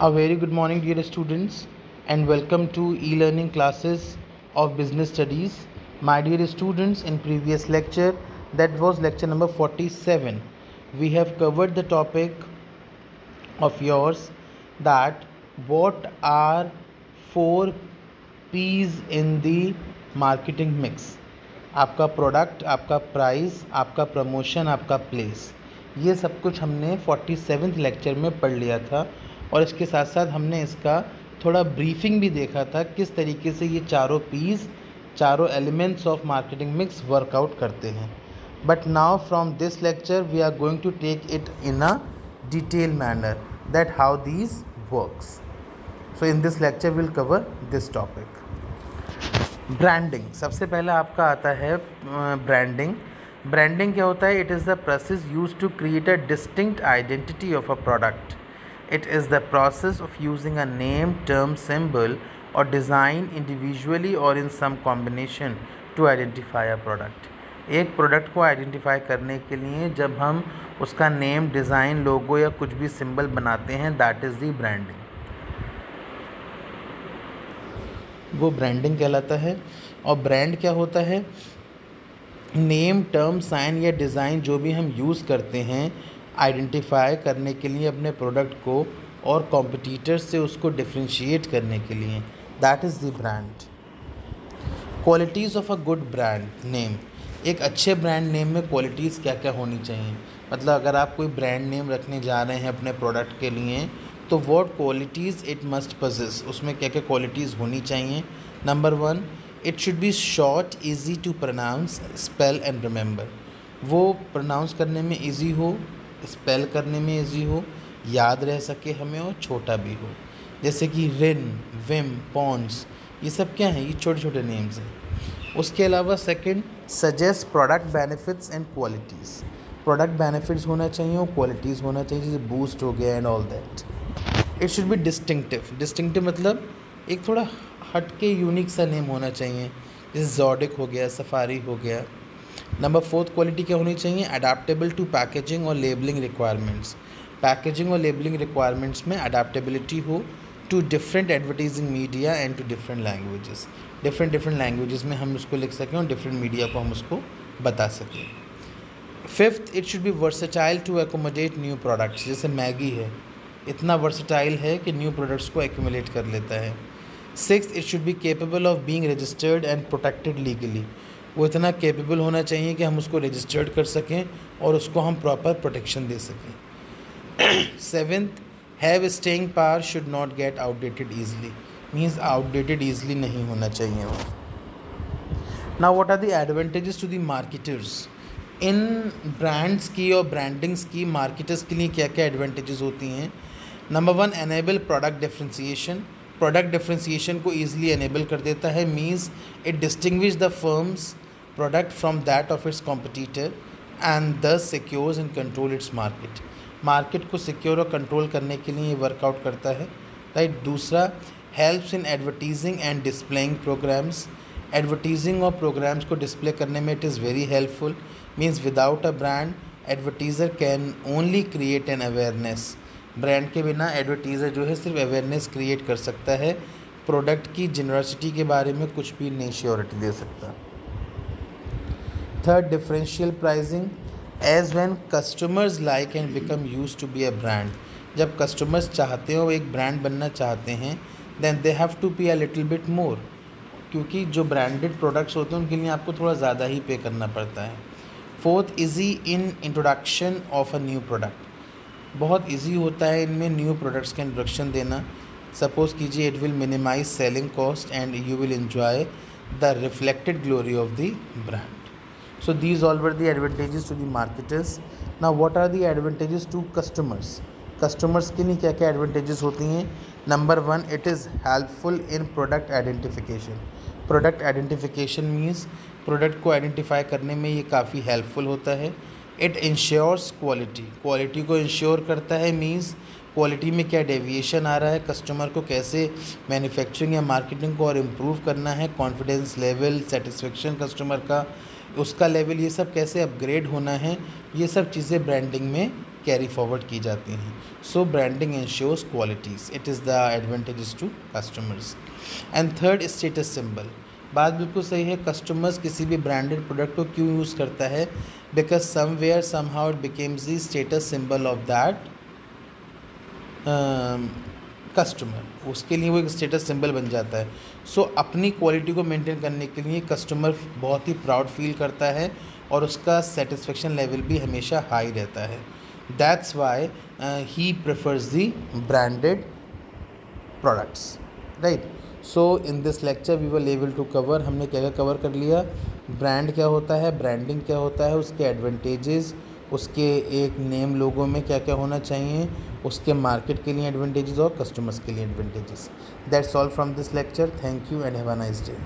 A very good morning, dear students, and welcome to e-learning classes of business studies. My dear students, in previous lecture, that was lecture number 47, we have covered the topic of yours that what are 4 P's in the marketing mix. आपका product, आपका price, आपका promotion, आपका place, ये सब कुछ हमने 47वें lecture में पढ़ लिया था। और इसके साथ साथ हमने इसका थोड़ा ब्रीफिंग भी देखा था किस तरीके से ये चारों पीस, चारों elements of marketing mix work out करते हैं। But now from this lecture we are going to take it in a detail manner that how these works. So in this lecture will cover this topic. Branding, सबसे पहला आपका आता है branding. Branding क्या होता है? It is the process used to create a distinct identity of a product. It is the process of using a name, term, symbol or design individually or in some combination to identify a product. एक product को identify करने के लिए जब हम उसका name, design, लोगो या कुछ भी सिंबल बनाते हैं, दैट इज़ दी ब्रांडिंग। वो ब्रांडिंग कहलाता है। और ब्रांड क्या होता है? नेम, टर्म, साइन या डिज़ाइन जो भी हम यूज़ करते हैं आइडेंटिफाई करने के लिए अपने प्रोडक्ट को और कॉम्पिटिटर से उसको डिफ्रेंशिएट करने के लिए, that is the brand. Qualities of a good brand name. एक अच्छे ब्रांड नेम में क्वालिटीज़ क्या क्या होनी चाहिए? मतलब अगर आप कोई ब्रांड नेम रखने जा रहे हैं अपने प्रोडक्ट के लिए, तो what qualities it must possess, उसमें क्या क्या क्वालिटीज़ होनी चाहिए? Number 1, it should be short, easy to pronounce, spell and remember. वो प्रोनाउंस करने में ईजी हो, स्पेल करने में इजी हो, याद रह सके हमें और छोटा भी हो। जैसे कि रिन, विम, पॉन्ड्स, ये सब क्या हैं? ये छोटे छोटे नेम्स हैं। उसके अलावा second, suggest product benefits and qualities. Product benefits होना चाहिए और क्वालिटीज़ होना चाहिए, जैसे बूस्ट हो गया and all that. It should B distinctive. Distinctive मतलब एक थोड़ा हटके यूनिक सा नेम होना चाहिए, जैसे जॉडिक हो गया, सफारी हो गया। नंबर 4 क्वालिटी क्या होनी चाहिए? अडेप्टेबल टू पैकेजिंग और लेबलिंग रिक्वायरमेंट्स। पैकेजिंग और लेबलिंग रिक्वायरमेंट्स में अडेप्टेबिलिटी हो to different advertising media and to different languages. Different languages में हम उसको लिख सकें और डिफरेंट मीडिया को हम उसको बता सकें। 5th, it should be versatile to accommodate new products. जैसे मैगी है, इतना वर्सेटाइल है कि न्यू प्रोडक्ट्स को एक्यूमुलेट कर लेता है। 6th, it should be capable of being registered and protected legally. वो इतना कैपेबल होना चाहिए कि हम उसको रजिस्टर्ड कर सकें और उसको हम प्रॉपर प्रोटेक्शन दे सकें। 7th, have staying power, should not get outdated easily. Means outdated easily नहीं होना चाहिए वो। Now what are the advantages to the marketers? इन ब्रांड्स की और ब्रांडिंग्स की मार्केटर्स के लिए क्या क्या एडवांटेजेस होती हैं? Number 1, enable product differentiation. Product differentiation को ईजिली एनेबल कर देता है। Means it distinguish the firm's product from that of its competitor and thus secures and control its market. Market को सिक्योर और कंट्रोल करने के लिए ये वर्कआउट करता है, राइट। दूसरा, helps in advertising and displaying programs. Advertising और प्रोग्राम्स को डिस्प्ले करने में it is very helpful. Means without a brand एडवर्टीज़र can only create an awareness. Brand के बिना एडवर्टीज़र जो है सिर्फ अवेयरनेस क्रिएट कर सकता है, प्रोडक्ट की जेनरसिटी के बारे में कुछ भी नहीं श्योरिटी दे सकता। 3rd, differential pricing. As when customers like and become use to be a brand. जब कस्टमर्स चाहते हो, एक ब्रांड बनना चाहते हैं, देन दे हैव टू पे अ लिटिल बिट मोर। क्योंकि जो ब्रांडेड प्रोडक्ट्स होते हैं उनके लिए आपको थोड़ा ज़्यादा ही पे करना पड़ता है। 4th, easy in introduction of a new product. बहुत इजी होता है इनमें न्यू प्रोडक्ट्स का इंट्रोडक्शन देना। सपोज कीजिए it will minimize selling cost and you will enjoy the reflected glory of the brand. So these all were the advantages to the marketers. Now what are the advantages to customers? Customers के लिए क्या क्या advantages होती हैं? Number 1, it is helpful in product identification. Product identification means product को identify करने में ये काफ़ी हेल्पफुल होता है। It ensures quality. क्वालिटी को इंश्योर करता है, मीन्स क्वालिटी में क्या डेविएशन आ रहा है, कस्टमर को कैसे मैन्युफैक्चरिंग या मार्केटिंग को और इम्प्रूव करना है, कॉन्फिडेंस लेवल, सेटिस्फेक्शन कस्टमर का, उसका लेवल, ये सब कैसे अपग्रेड होना है, ये सब चीज़ें ब्रांडिंग में कैरी फॉरवर्ड की जाती हैं. So branding ensures qualities, it is the advantages to customers. And third, status symbol. बात बिल्कुल सही है. कस्टमर्स किसी भी ब्रांडेड प्रोडक्ट को क्यों यूज़ करता है? Because somewhere somehow it becomes the status symbol of that customer. उसके लिए वो एक स्टेटस सिंबल बन जाता है. सो अपनी क्वालिटी को मेंटेन करने के लिए कस्टमर बहुत ही प्राउड फील करता है और उसका सेटिस्फेक्शन लेवल भी हमेशा हाई रहता है. That's why he prefers the branded products, right. So in this lecture we were able to cover, हमने क्या क्या कवर कर लिया? ब्रांड क्या होता है, ब्रांडिंग क्या होता है, उसके एडवांटेजेस, उसके एक नेम लोगो में क्या क्या होना चाहिए, उसके मार्केट के लिए एडवांटेजेस और कस्टमर्स के लिए advantages. That's all from this lecture. Thank you and have a nice day.